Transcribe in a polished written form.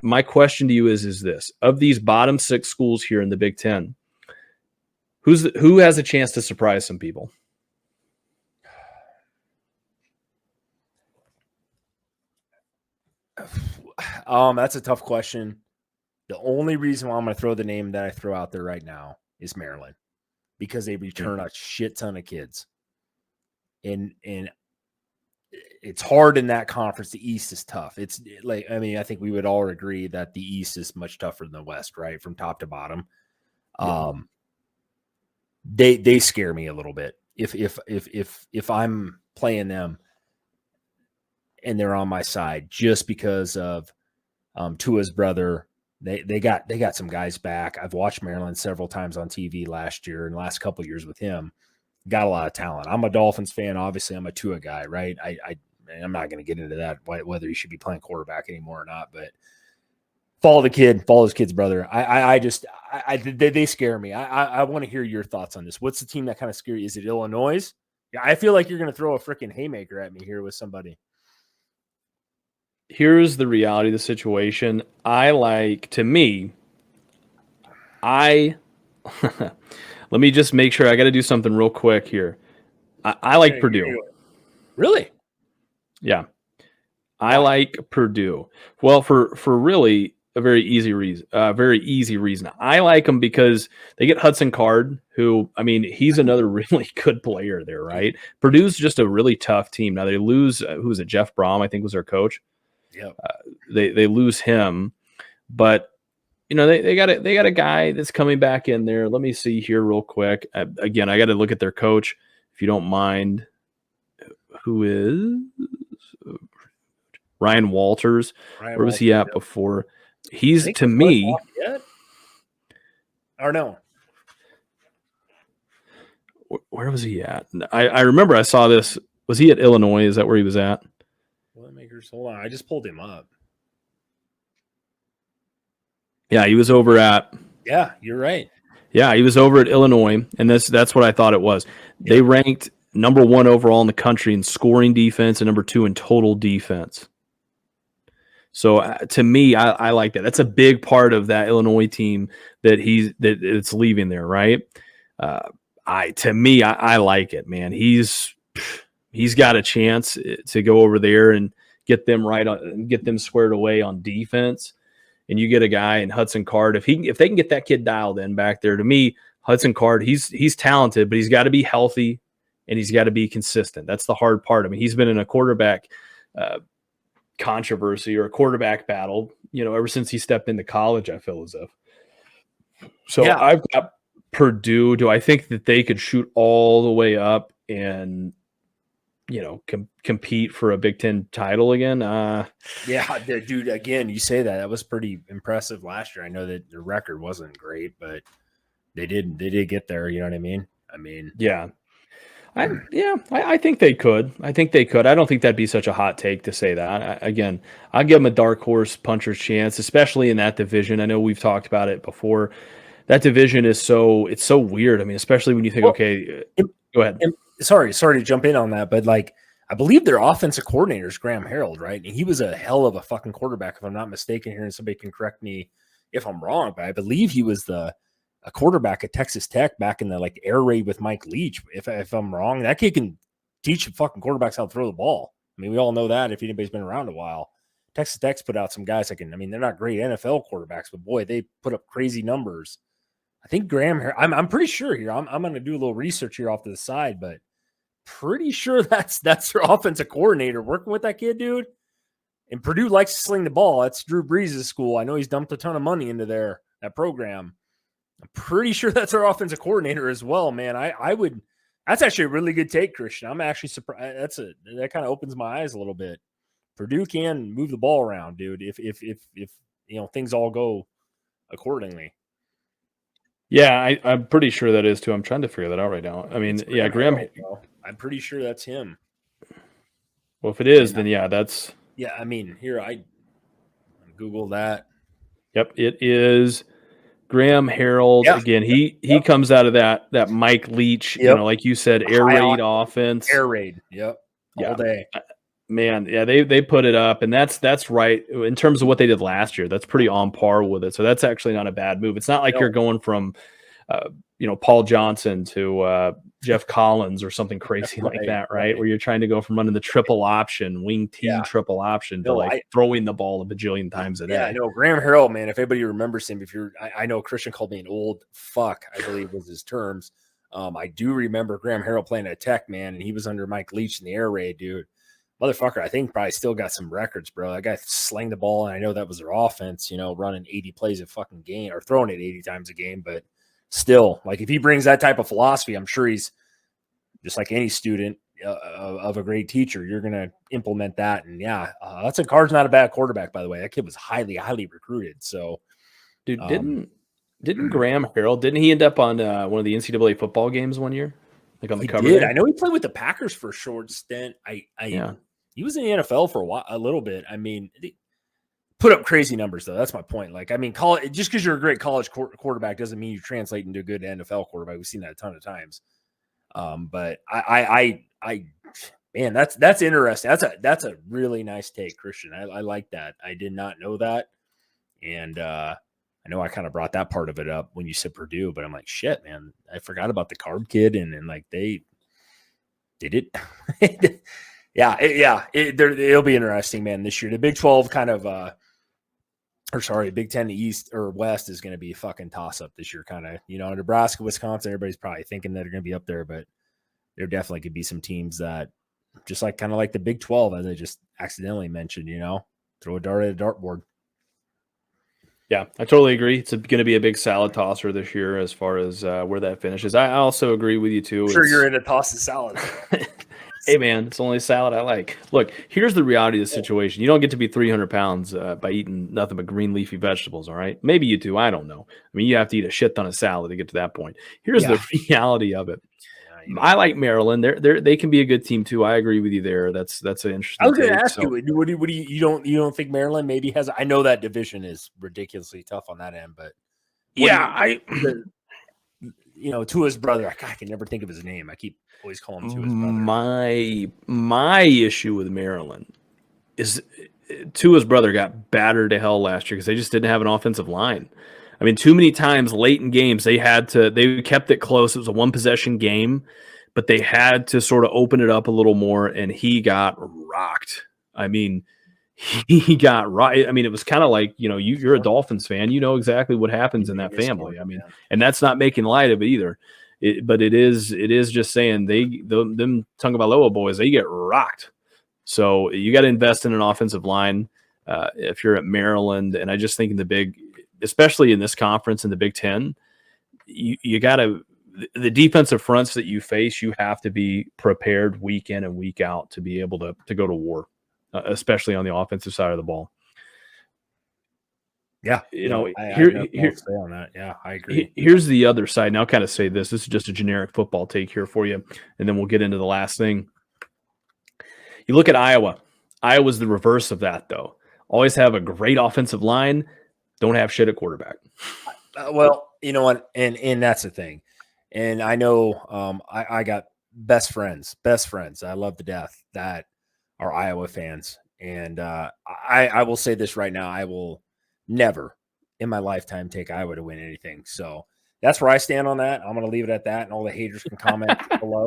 my question to you is this: of these bottom 6 schools here in the Big Ten, who has a chance to surprise some people? That's a tough question. The only reason why I'm going to throw the name that I throw out there right now is Maryland, because they return a shit ton of kids. And it's hard in that conference. The East is tough. It's like, I mean, I think we would all agree that the East is much tougher than the West, right? From top to bottom. Yeah. They scare me a little bit. If I'm playing them and they're on my side, just because of Tua's brother. They got some guys back. I've watched Maryland several times on TV last year and the last couple of years with him. Got a lot of talent. I'm a Dolphins fan. Obviously, I'm a Tua guy, right? I'm not going to get into that, whether he should be playing quarterback anymore or not, but follow his kid's brother. They scare me. I want to hear your thoughts on this. What's the team that kind of scare you? Is it Illinois? Yeah, I feel like you're going to throw a freaking haymaker at me here with somebody. Here's the reality of the situation. Let me just make sure. I got to do something real quick here. I like Purdue. Really? Yeah. I like Purdue. Well, for really a very easy reason. I like them because they get Hudson Card, who, I mean, he's another really good player there, right? Purdue's just a really tough team. Now they lose, who was it? Jeff Brom, I think, was their coach. Yep. They lose him, but they got a guy that's coming back in there. Let me see here real quick. Again, I got to look at their coach, if you don't mind. Who is Ryan Walters? Where was he at before? He's, to me, or no. Where was he at? I remember I saw this. Was he at Illinois? Is that where he was at? Hold on, I just pulled him up. Yeah, he was over at. Yeah, you're right. Yeah, he was over at Illinois, and that's what I thought it was. Yep. They ranked number 1 overall in the country in scoring defense and number 2 in total defense. So to me, I like that. That's a big part of that Illinois team that it's leaving there, right? To me, I like it, man. He's got a chance to go over there and get them right on, get them squared away on defense. And you get a guy in Hudson Card. If they can get that kid dialed in back there, to me, Hudson Card, he's talented, but he's got to be healthy and he's got to be consistent. That's the hard part. I mean, he's been in a quarterback controversy or a quarterback battle, ever since he stepped into college, I feel as if. So yeah. I've got Purdue. Do I think that they could shoot all the way up and compete for a Big Ten title again? Yeah, dude, again, you say that was pretty impressive last year. I know that the record wasn't great, but they did get there. You know what I mean? Yeah. I think they could. I don't think that'd be such a hot take to say that. I'll give them a dark horse puncher's chance, especially in that division. I know we've talked about it before. That division is so weird. I mean, especially when you think, go ahead. Sorry to jump in on that, but I believe their offensive coordinator is Graham Harrell, right? And he was a hell of a fucking quarterback, if I'm not mistaken here, and somebody can correct me if I'm wrong, but I believe he was a quarterback at Texas Tech back in the air raid with Mike Leach. If I'm wrong, that kid can teach fucking quarterbacks how to throw the ball. I mean, we all know that if anybody's been around a while. Texas Tech's put out some guys they're not great NFL quarterbacks, but boy, they put up crazy numbers. I think Graham here, I'm pretty sure here. I'm going to do a little research here off to the side, but pretty sure that's their offensive coordinator working with that kid, dude. And Purdue likes to sling the ball. That's Drew Brees' school. I know he's dumped a ton of money into that program. I'm pretty sure that's our offensive coordinator as well, man. I would. That's actually a really good take, Christian. I'm actually surprised. That kind of opens my eyes a little bit. Purdue can move the ball around, dude. If things all go accordingly. Yeah, I'm pretty sure that is too. I'm trying to figure that out right now. I mean, yeah, Graham. I'm pretty sure that's him. Well, if it is, then yeah, that's. Yeah, I mean, here I Google that. Yep, it is Graham Harrell. Yeah. Again, he comes out of that Mike Leach, like you said, air raid offense. Air raid. Yep. All day. Man, yeah, they put it up, and that's right in terms of what they did last year. That's pretty on par with it. So that's actually not a bad move. It's not like you're No, going from, Paul Johnson to Jeff Collins or something crazy like right, that, right? right. Where you're trying to go from running the triple option, wing T Yeah. triple option to No, like throwing the ball a bajillion times a yeah, I day. know Graham Harrell, man. If anybody remembers him, I know Christian called me an old fuck, I believe was his terms. I do remember Graham Harrell playing at Tech, man, and he was under Mike Leach in the air raid, dude. Motherfucker, I think probably still got some records, bro. That guy slang the ball, and I know that was their offense, running 80 plays a fucking game or throwing it 80 times a game. But still, like if he brings that type of philosophy, I'm sure he's just like any student of a great teacher. You're going to implement that. And yeah, Hudson Card's not a bad quarterback, by the way. That kid was highly, highly recruited. So, Dude, didn't Graham Harrell, didn't he end up on one of the NCAA football games one year? Like on the he cover did. there? I know he played with the Packers for a short stint. Yeah. He was in the NFL for a little bit. I mean, put up crazy numbers though. That's my point. Like, I mean, just because you're a great college quarterback doesn't mean you translate into a good NFL quarterback. We've seen that a ton of times. But man, that's interesting. That's a really nice take, Christian. I like that. I did not know that, and I know I kind of brought that part of it up when you said Purdue, but I'm like, shit, man, I forgot about the Carb kid, and like they did it. It'll be interesting, man. This year, the Big 12 kind of, Big 10 East or West is going to be a fucking toss up this year. Kind of, Nebraska, Wisconsin, everybody's probably thinking that they're going to be up there, but there definitely could be some teams that just kind of like the Big 12, as I just accidentally mentioned, throw a dart at a dartboard. Yeah, I totally agree. It's going to be a big salad tosser this year as far as where that finishes. I also agree with you too. I'm sure you're into tossing salad. Hey, man, it's the only salad I like. Look, here's the reality of the situation. You don't get to be 300 pounds by eating nothing but green leafy vegetables, all right? Maybe you do. I don't know. I mean, you have to eat a shit ton of salad to get to that point. Here's the reality of it. I like Maryland. They can be a good team too. I agree with you there. That's an interesting. I was going to ask you, what do you don't think Maryland maybe has? I know that division is ridiculously tough on that end, but Tua's brother. I can never think of his name. I keep always calling him Tua's brother. My issue with Maryland is Tua's brother got battered to hell last year because they just didn't have an offensive line. I mean, too many times late in games, they kept it close. It was a one possession game, but they had to sort of open it up a little more, and he got rocked. I mean, he got right. I mean, it was kind of like, you're a Dolphins fan. You know exactly what happens in that family. I mean, and that's not making light of it either. But it is just saying them Tagovailoa boys, they get rocked. So you got to invest in an offensive line if you're at Maryland. And I just think especially in this conference in the Big 10, you got to the defensive fronts that you face, you have to be prepared week in and week out to be able to go to war, especially on the offensive side of the ball. Yeah, I say on that. Yeah, I agree. Here's the other side, and I'll kind of say this. This is just a generic football take here for you, and then we'll get into the last thing. You look at Iowa. Iowa's the reverse of that, though. Always have a great offensive line, don't have shit at quarterback. Well, you know what, and that's the thing. And I know I got best friends I love to death that are Iowa fans. And I will say this right now, I will never in my lifetime take Iowa to win anything. So that's where I stand on that. I'm going to leave it at that, and all the haters can comment below.